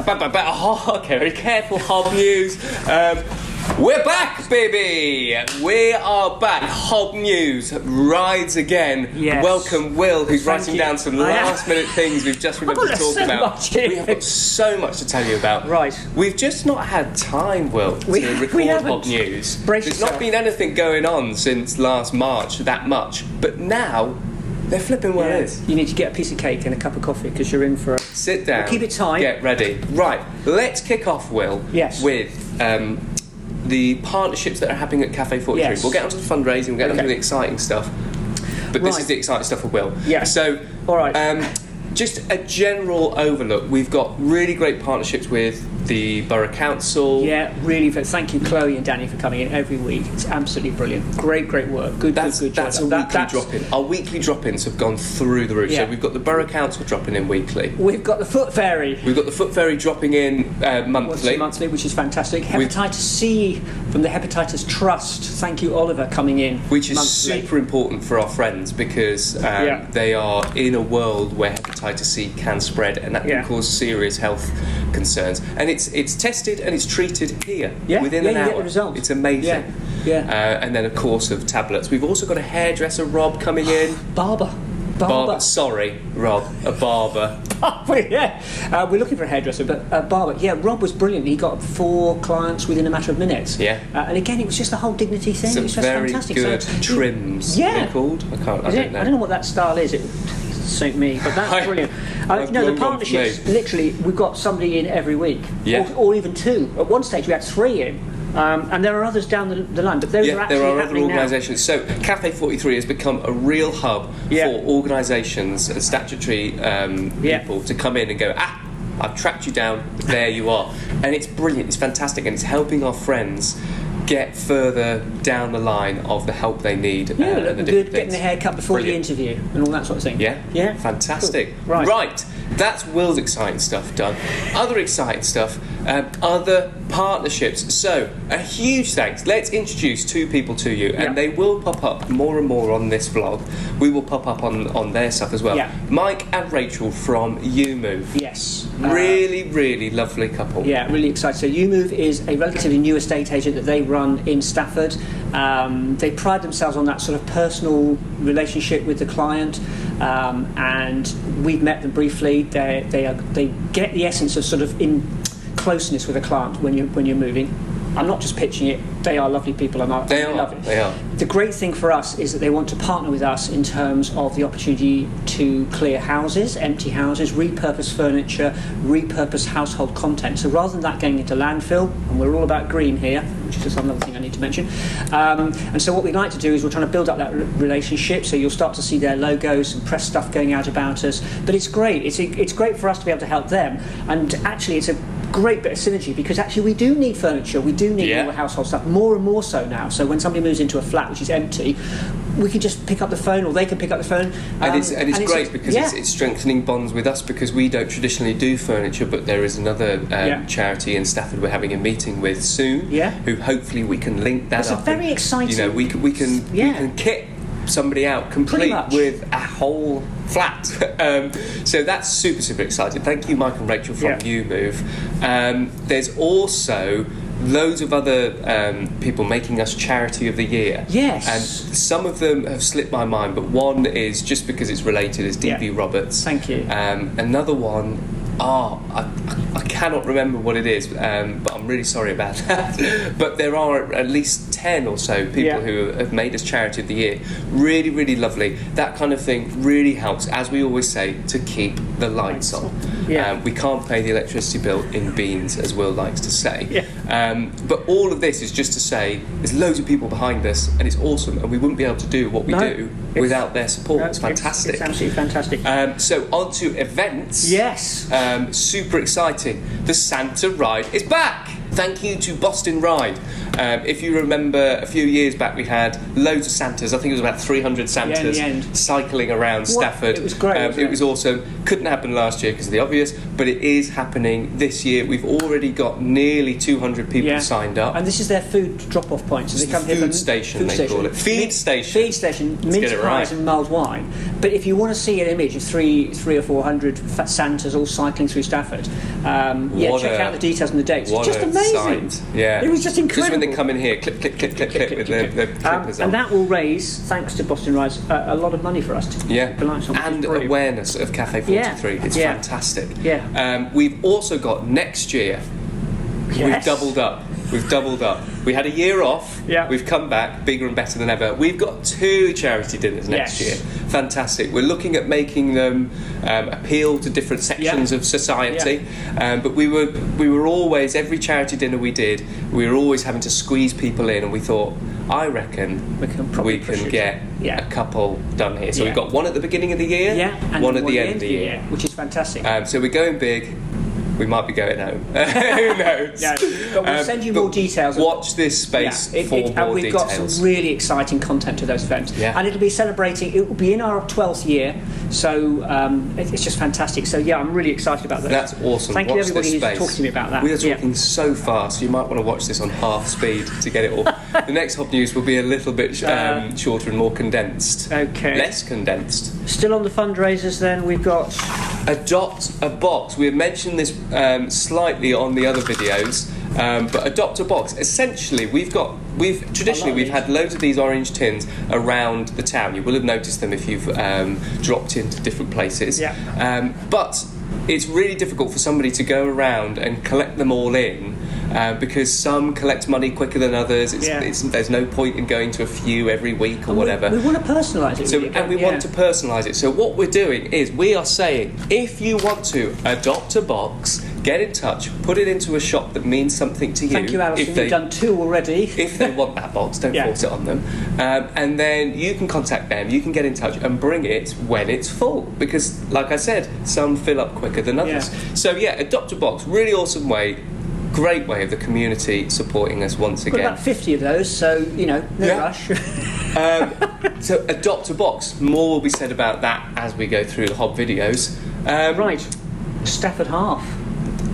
Oh, okay, very careful, HoBNews. We're back, baby! We are back. HoBNews rides again. Yes. Welcome, Will, who's writing down some last-minute things we've just remembered to talk about. We have got so much to tell you about. Right. We've just not had time, Will, to record HoBNews. There's not been anything going on since last March, that much. But now, they're flipping where it is. You need to get a piece of cake and a cup of coffee because you're in for a... Sit down. We'll keep it tight. Get ready. Right, let's kick off, Will, Yes. with the partnerships that are happening at Cafe 43. Yes. We'll get onto the fundraising, we'll get onto the exciting stuff. But this is the exciting stuff with Will. Yeah. So, all right. Just a general overlook. We've got really great partnerships with the Borough Council. Yeah, really. Thank you, Chloe and Danny, for coming in every week. It's absolutely brilliant. Great work. Good job. That's a weekly drop-in. Our weekly drop-ins have gone through the roof. Yeah. So we've got the Borough Council dropping in weekly. We've got the Foot Fairy. We've got the Foot Fairy dropping in monthly. Monthly, which is fantastic. Hepatitis C from the Hepatitis Trust. Thank you, Oliver, coming in. Which is monthly. super important for our friends because they are in a world where hepatitis C can spread and that can cause serious health concerns. And it's tested and it's treated here within an hour. You get the result. It's amazing. And then a course of tablets. We've also got a hairdresser, Rob, coming in. Barber. Sorry, Rob, a barber. We're looking for a hairdresser, but barber. Yeah, Rob was brilliant. He got 4 clients within a matter of minutes. Yeah. And again, it was just the whole dignity thing. It was just very fantastic. good so, trims. Yeah. They're called. I don't know. I don't know what that style is. It suit me, but that's brilliant. The partnerships. Literally, we've got somebody in every week, or even 2. At one stage, we had 3 in. And there are others down the line, but those are actually there are other organisations. Now. So Cafe 43 has become a real hub for organisations and statutory people to come in and go, I've tracked you down, there you are. And it's brilliant, it's fantastic, and it's helping our friends get further down the line of the help they need. Looking good, getting the haircut before the interview and all that sort of thing. Yeah, fantastic. Cool. Right, that's Will's exciting stuff done. Other exciting stuff, other partnerships. So, a huge thanks. Let's introduce 2 people to you, and they will pop up more and more on this vlog. We will pop up on their stuff as well. Mike and Rachel from HoBNews. Yes. Really lovely couple. Yeah, really excited. So HoBNews is a relatively new estate agent that they run in Stafford. They pride themselves on that sort of personal relationship with the client, and we've met them briefly. They get the essence of sort of in closeness with a client when you're moving. I'm not just pitching it. They are lovely people, and love it. They are. The great thing for us is that they want to partner with us in terms of the opportunity to clear houses, empty houses, repurpose furniture, repurpose household content. So rather than that going into landfill, and we're all about green here, which is another thing I need to mention. And so what we like to do is we're trying to build up that relationship. So you'll start to see their logos and press stuff going out about us. But it's great. It's great for us to be able to help them. And actually, it's a great bit of synergy because actually we do need furniture, we do need all the household stuff, more and more so now. So when somebody moves into a flat which is empty, we can just pick up the phone, or they can pick up the phone. And it's great because it's strengthening bonds with us because we don't traditionally do furniture, but there is another charity in Stafford we're having a meeting with soon, who hopefully we can link that up. It's a very exciting... You know, we can kit somebody out complete with a whole flat. So that's super exciting. Thank you, Mike and Rachel from HoBNews. There's also loads of other people making us Charity of the Year. Yes. And some of them have slipped my mind, but one is, just because it's related, is DB Roberts. Thank you. Another one, I cannot remember what it is, but I'm really sorry about that. But there are at least 10 or so people who have made us Charity of the Year. Really lovely. That kind of thing really helps, as we always say, to keep the lights on. We can't pay the electricity bill in beans, as Will likes to say. But all of this is just to say there's loads of people behind us, and it's awesome, and we wouldn't be able to do what we do without their support. It's fantastic. It's absolutely fantastic. So on to events. Yes. Super exciting. The Santa Ride is back. Thank you to Boston Ride. If you remember, a few years back we had loads of Santas. I think it was about 300 Santas cycling around Stafford. It was great. It was awesome. Couldn't happen last year because of the obvious, but it is happening this year. We've already got nearly 200 people signed up. And this is their food drop-off point. So they come here food station, they call it. Feed station. Feed station, mince pies and mulled wine. But if you want to see an image of three or 400 Santas all cycling through Stafford, check out the details and the dates. It's just amazing. Sight. Yeah, it was just incredible. Just when they come in here, clip with the clippers on. And that will raise, thanks to Boston Rides, a lot of money for us to keep the lights on. And awareness of Cafe 43. It's fantastic. Yeah. We've also got next year. We've doubled up. We had a year off. Yeah. We've come back bigger and better than ever. We've got 2 charity dinners next year. Fantastic. We're looking at making them appeal to different sections of society. But we were always, every charity dinner we did, we were always having to squeeze people in, and we thought, I reckon we can get a couple done here. So we've got one at the beginning of the year, and one at the end of the year, which is fantastic. So we're going big. We might be going home. Who knows? But we'll send you more details. Watch this space for more details. And we've got some really exciting content to those events. And it'll be celebrating, it will be in our 12th year, so it's just fantastic. So I'm really excited about that. That's awesome. Thank you everybody who's talking to me about that. We are talking so fast, you might want to watch this on half speed to get it all. The next HoBNews will be a little bit shorter and more condensed. Okay. Less condensed. Still on the fundraisers then, we've got... Adopt a Box. We have mentioned this slightly on the other videos, but Adopt a Box. Essentially, we've had loads of these orange tins around the town. You will have noticed them if you've dropped into different places. But it's really difficult for somebody to go around and collect them all in. Because some collect money quicker than others. There's no point in going to a few every week or whatever. We want to personalise it. We want to personalise it. So what we're doing is we are saying, if you want to adopt a box, get in touch, put it into a shop that means something to you. Thank you, Alison. You've done 2 already. If they want that box, don't force it on them. And then you can contact them, you can get in touch and bring it when it's full. Because, like I said, some fill up quicker than others. So Adopt a Box, really awesome way. Great way of the community supporting us once again. We've got about 50 of those, so, no rush. So Adopt a Box. More will be said about that as we go through the Hob videos. Right. Stafford Half.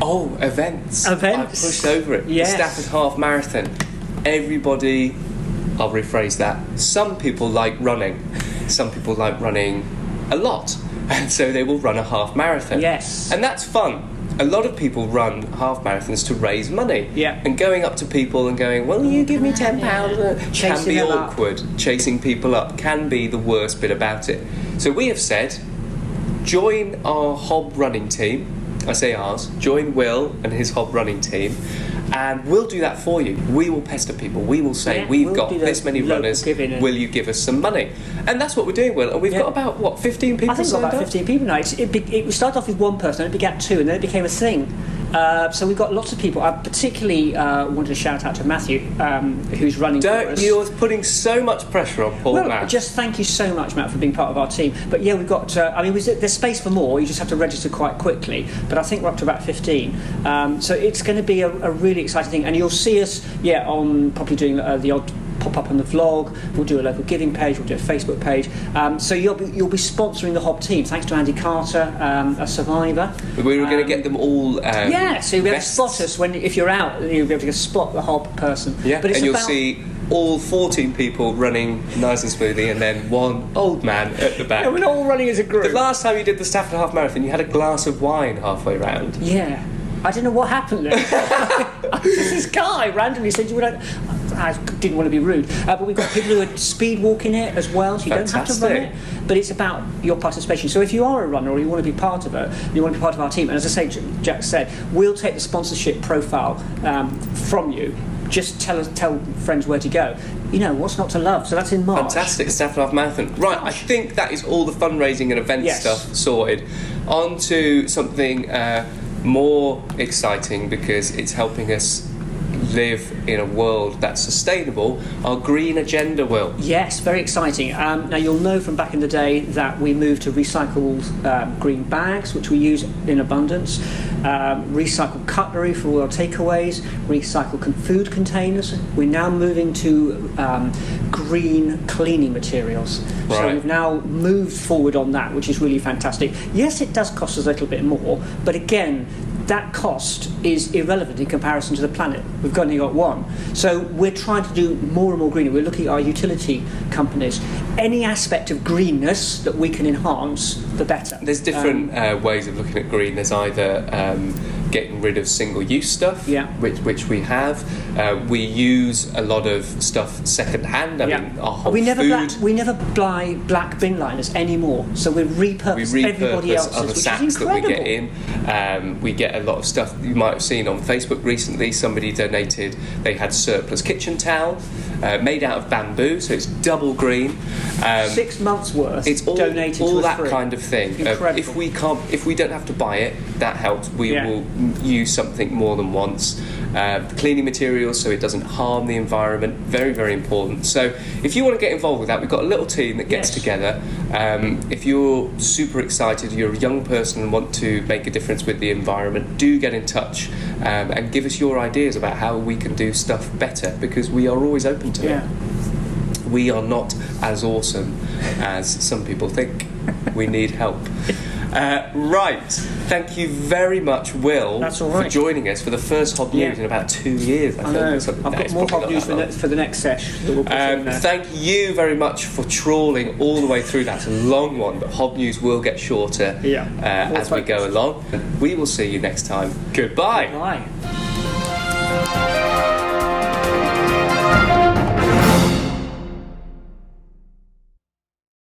Oh, events. I pushed over it. Yes. The Stafford Half Marathon. Everybody, I'll rephrase that. Some people like running. Some people like running a lot. And so they will run a half marathon. Yes. And that's fun. A lot of people run half marathons to raise money. And going up to people and going, well, you give me £10, can be awkward. Chasing people up can be the worst bit about it. So we have said, join our Hob running team. I say ours. Join Will and his Hob running team. And we'll do that for you. We will pester people. We will say, we've got this many runners. Will you give us some money? And that's what we're doing, Will. And we've got about, 15 people? I think we've got about 15 people now. It started off with 1 person, and it began 2, and then it became a thing. So we've got lots of people. I particularly wanted to shout out to Matthew, who's running for us. You're putting so much pressure on Paul Matt. Just thank you so much, Matt, for being part of our team. But we've got, there's space for more. You just have to register quite quickly. But I think we're up to about 15. So it's going to be a really exciting thing. And you'll see us, on probably doing the odd pop-up on the vlog. We'll do a local giving page. We'll do a Facebook page. So you'll be sponsoring the Hob team. Thanks to Andy Carter, a survivor. We were going to get them all. So you'll be able to spot us if you're out. You'll be able to spot the Hob person. But you'll see all 14 people running nice and smoothly, and then one old man at the back. We're not all running as a group. The last time you did the Stafford Half Marathon, you had a glass of wine halfway round. I don't know what happened there. This guy randomly said, I didn't want to be rude, but we've got people who are speed walking it as well, so you don't have to run it. But it's about your participation. So if you are a runner or you want to be part of it, you want to be part of our team, and as I say, Jack said, we'll take the sponsorship profile from you. Just tell friends where to go. What's not to love? So that's in March. Fantastic, Stafford Half Marathon. Right, I think that is all the fundraising and event stuff sorted. On to something more exciting, because it's helping us live in a world that's sustainable. Our green agenda, Will. Yes, very exciting. Now you'll know from back in the day that we moved to recycled green bags, which we use in abundance, recycled cutlery for all our takeaways, recycled food containers. We're now moving to green cleaning materials. So we've now moved forward on that, which is really fantastic. Yes, it does cost us a little bit more, but again, that cost is irrelevant in comparison to the planet. We've only got one. So we're trying to do more and more greener. We're looking at our utility companies. Any aspect of greenness that we can enhance, the better. There's different ways of looking at green. There's either getting rid of single-use stuff, which we have. We use a lot of stuff second-hand. I mean, our whole food. We never buy black bin liners anymore. So we repurpose everybody else's, other which sacks is incredible. that we get in. We get a lot of stuff. You might have seen on Facebook recently, somebody donated, they had surplus kitchen towel made out of bamboo, so it's double green. 6 months worth. It's donated all for that free. kind of thing. If we don't have to buy it, that helps. We will use something more than once. Cleaning materials so it doesn't harm the environment, very, very important. So if you want to get involved with that, we've got a little team that gets together. If you're super excited, you're a young person and want to make a difference with the environment, do get in touch and give us your ideas about how we can do stuff better, because we are always open to it. We are not as awesome as some people think. We need help. Right, thank you very much, Will, for joining us for the first HoBNews in about 2 years. I know. I've got more HoBNews for the next session. We'll thank you very much for trawling all the way through. That's a long one, but HoBNews will get shorter as we go along. We will see you next time. Goodbye. Bye.